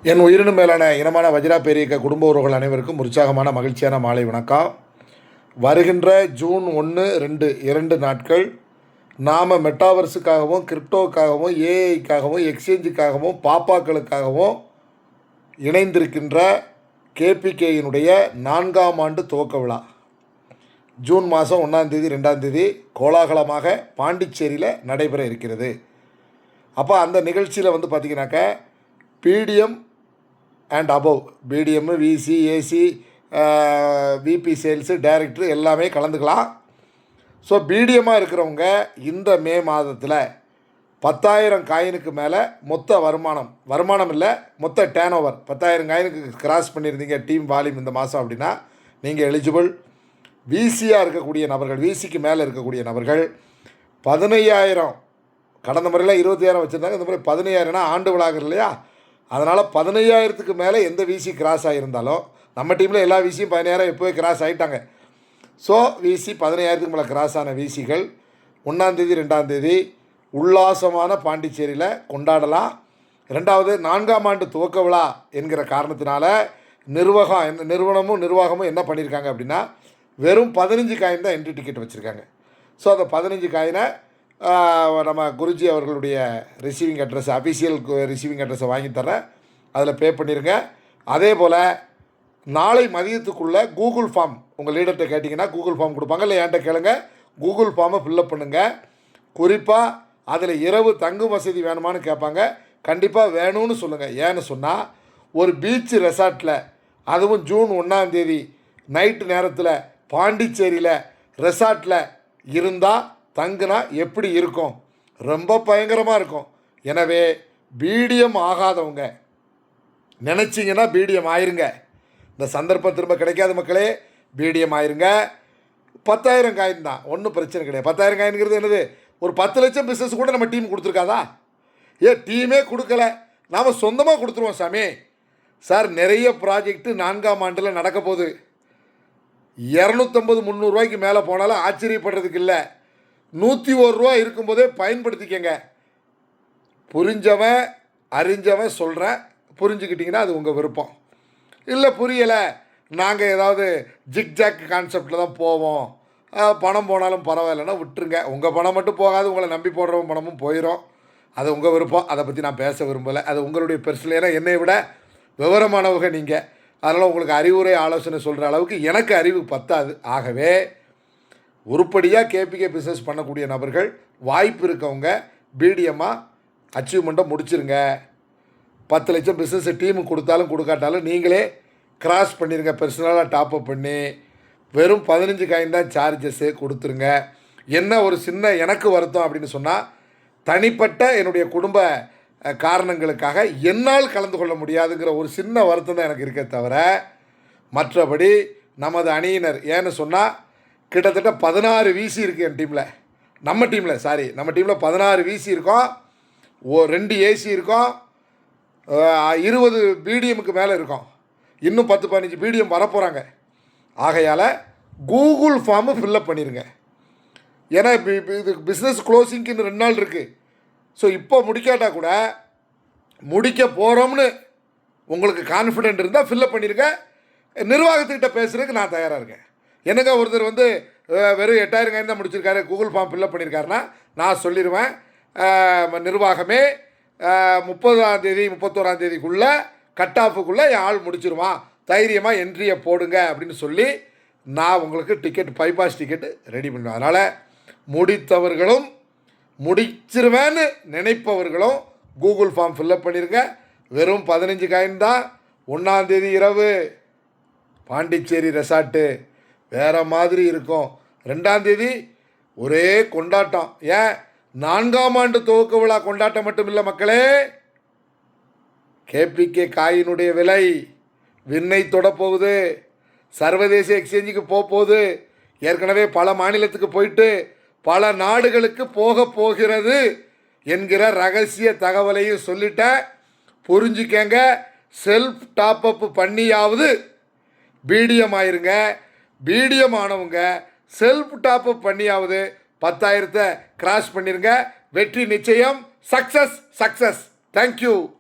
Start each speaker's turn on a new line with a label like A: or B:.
A: என் உயிரினும் மேலான இனமான வஜ்ரா பேரியக்க குடும்ப உறவுகள் அனைவருக்கும் உற்சாகமான மகிழ்ச்சியான மாலை வணக்கம். வருகின்ற ஜூன் 1, 2 2 நாட்கள் நாம் மெட்டாவர்ஸுக்காகவும் கிரிப்டோவுக்காகவும் ஏஐக்காகவும் எக்ஸ்சேஞ்சுக்காகவும் பாப்பாக்களுக்காகவும் இணைந்திருக்கின்ற கேபிகேயினுடைய 4ஆம் ஆண்டு துவக்க விழா ஜூன் மாதம் 1ஆம் தேதி 2ஆம் தேதி கோலாகலமாக பாண்டிச்சேரியில் நடைபெற இருக்கிறது. அப்போ அந்த நிகழ்ச்சியில் பார்த்திங்கனாக்கா PDM and above PDM, VC, AC, VP sales, director எல்லாமே கலந்துக்கலாம். ஸோ பிடிஎம்மாக இருக்கிறவங்க இந்த மே மாதத்தில் 10,000 காயினுக்கு மேலே மொத்த வருமானம் இல்லை, மொத்த டேர்ன் ஓவர் 10,000 காயினுக்கு கிராஸ் பண்ணியிருந்தீங்க டீம் வால்யூம் இந்த மாதம் அப்படின்னா நீங்கள் எலிஜிபிள். விசியாக இருக்கக்கூடிய நபர்கள், விசிக்கு மேலே இருக்கக்கூடிய நபர்கள் 15,000, கடந்த முறையில் 20,000 வச்சுருந்தாங்க, இந்த முறை 15,000னா ஆண்டு விழாக்கள் இல்லையா, அதனால் 15,000க்கு மேலே எந்த விசி கிராஸ் ஆகியிருந்தாலும், நம்ம டீமில் எல்லா விசியும் 15,000 எப்போவே கிராஸ் ஆகிட்டாங்க. ஸோ விசி 15,000க்கு மேலே கிராஸ் ஆன விசிகள் 1ஆம் தேதி 2ஆம் தேதி உல்லாசமான பாண்டிச்சேரியில் கொண்டாடலாம். 2வது 4ஆம் ஆண்டு துவக்க விழா என்கிற காரணத்தினால நிர்வாகமும் என்ன பண்ணியிருக்காங்க அப்படின்னா, வெறும் 15 காயின் தான் என்ட்ரி டிக்கெட் வச்சுருக்காங்க. ஸோ அந்த 15 காயினை நம்ம குருஜி அவர்களுடைய ரிசீவிங் அட்ரஸ், அஃபிஷியல் ரிசீவிங் அட்ரஸை வாங்கி தரேன், அதில் பே பண்ணிடுங்க. அதே போல் நாளை மதியத்துக்குள்ளே கூகுள் ஃபார்ம் உங்கள் லீடர்கிட்ட கேட்டிங்கன்னா கூகுள் ஃபார்ம் கொடுப்பாங்க, இல்லை என்கிட்ட கேளுங்க, கூகுள் ஃபார்மை ஃபில்லப் பண்ணுங்கள். குறிப்பாக அதில் இரவு தங்கும் வசதி வேணுமான்னு கேட்பாங்க, கண்டிப்பாக வேணும்னு சொல்லுங்கள். ஏன்னு சொன்னால் ஒரு பீச் ரெசார்ட்டில், அதுவும் ஜூன் 1ஆம் தேதி நைட்டு நேரத்தில் பாண்டிச்சேரியில் ரெசார்ட்டில் இருந்தால் தங்குனா எப்படி இருக்கும், ரொம்ப பயங்கரமாக இருக்கும். எனவே பிடிஎம் ஆகாதவங்க நினச்சிங்கன்னா பிடிஎம் ஆயிருங்க. இந்த சந்தர்ப்பம் திரும்ப கிடைக்காத மக்களே, பிடிஎம் ஆயிருங்க. 10,000 காயின் தான், ஒன்றும் பிரச்சனை கிடையாது. 10,000 காயின்ங்கிறது என்னது, ஒரு 10 லட்சம் பிஸ்னஸ் கூட நம்ம டீம் கொடுத்துருக்காதா? டீமே கொடுக்கல, நாம் சொந்தமாக கொடுத்துருவோம் சாமி. சார் நிறைய ப்ராஜெக்ட்டு 4ஆம் ஆண்டில் நடக்க போகுது. 250-300 ரூபாய்க்கு மேலே போனாலும் ஆச்சரியப்படுறதுக்கு இல்லை. 101 ரூபா இருக்கும்போதே பயன்படுத்திக்கங்க. புரிஞ்சவன் அறிஞ்சவன் சொல்கிறேன், புரிஞ்சுக்கிட்டிங்கன்னா அது உங்கள் விருப்பம். இல்லை புரியலை, நாங்கள் ஏதாவது ஜிக்ஜாக் கான்செப்டில் தான் போவோம், பணம் போனாலும் பரவாயில்லைன்னா விட்டுருங்க. உங்கள் பணம் மட்டும் போகாது, உங்களை நம்பி போடுறவன் பணமும் போயிடும். அது உங்கள் விருப்பம், அதை பற்றி நான் பேச விரும்பலை. அது உங்களுடைய பெருசில். ஏன்னா என்னை விட விவரமானவங்க நீங்கள், அதனால் உங்களுக்கு அறிவுரை ஆலோசனை சொல்கிற அளவுக்கு எனக்கு அறிவு பத்தாது. ஆகவே உருப்படியாக கேபிகே பிஸ்னஸ் பண்ணக்கூடிய நபர்கள், வாய்ப்பு இருக்கவங்க பிடிஎம்மாக அச்சீவ்மெண்ட்டை முடிச்சிருங்க. 10 லட்சம் பிஸ்னஸ் டீமுக்கு கொடுத்தாலும் கொடுக்காட்டாலும் நீங்களே கிராஸ் பண்ணிடுங்க. பர்சனலாக டாப்அப் பண்ணி வெறும் 15 காயின் தான் சார்ஜஸ்ஸு கொடுத்துருங்க. என்ன ஒரு சின்ன எனக்கு வருத்தம் அப்படின்னு சொன்னால், தனிப்பட்ட என்னுடைய குடும்ப காரணங்களுக்காக என்னால் கலந்து கொள்ள முடியாதுங்கிற ஒரு சின்ன வருத்தம் தான் எனக்கு இருக்க தவிர, மற்றபடி நமது அணியினர், ஏன்னு சொன்னால் கிட்டத்தட்ட 16 விசி இருக்குது என் டீமில். நம்ம டீமில் 16 விசி இருக்கோம், 2 ஏசி இருக்கோம், 20 பிடிஎம்முக்கு மேலே இருக்கோம், இன்னும் 10-15 பிடிஎம் வரப்போகிறாங்க. ஆகையால் கூகுள் ஃபார்மு ஃபில்லப் பண்ணிடுங்க. ஏன்னா இது பிஸ்னஸ் க்ளோசிங்க்கு இன்னும் 2 நாள் இருக்குது. ஸோ இப்போ முடிக்காட்டால் கூட முடிக்க போகிறோம்னு உங்களுக்கு கான்ஃபிடென்ட் இருந்தால் ஃபில்லப் பண்ணிடுங்க. நிர்வாகத்துக்கிட்ட பேசுகிறதுக்கு நான் தயாராக இருக்கேன். என்னங்க ஒருத்தர் வெறும் 8,000 காயின் தான் முடிச்சிருக்காரு, கூகுள் ஃபார்ம் ஃபில்லப் பண்ணியிருக்காருன்னா நான் சொல்லிடுவேன், நிர்வாகமே 30ஆம் தேதி 31ஆம் தேதிக்குள்ளே கட் ஆஃபுக்குள்ளே என் ஆள் முடிச்சிருவான், தைரியமாக என்ட்ரியை போடுங்க அப்படின்னு சொல்லி நான் உங்களுக்கு டிக்கெட், பைபாஸ் டிக்கெட்டு ரெடி பண்ணுவேன். அதனால் முடித்தவர்களும் முடிச்சிருவேன்னு நினைப்பவர்களும் கூகுள் ஃபார்ம் ஃபில்லப் பண்ணிடுங்க. வெறும் 15 காயின் தான். 1ஆம் தேதி இரவு பாண்டிச்சேரி ரெசார்ட்டு வேறு மாதிரி இருக்கும். 2ஆம் தேதி ஒரே கொண்டாட்டம். ஏன், 4ஆம் ஆண்டு துவக்க விழா கொண்டாட்டம் மட்டும் இல்லை மக்களே, கேபிகே காயினுடைய விலை விண்ணை தொடப்போகுது, சர்வதேச எக்ஸ்சேஞ்சுக்கு போகுது. ஏற்கனவே பல மாநிலத்துக்கு போயிட்டு பல நாடுகளுக்கு போகிறது என்கிற ரகசிய தகவலையும் சொல்லிட்டேன். புரிஞ்சுக்கங்க. செல்ஃப் டாப்அப் பண்ணியாவது பிடிஎம் ஆயிருங்க. பிடிஎம் ஆனவங்க செல்ஃப் டாப்அப் பண்ணியாவது 10,000 கிராஸ் பண்ணிருங்க. வெற்றி நிச்சயம். சக்ஸஸ். தேங்க்யூ.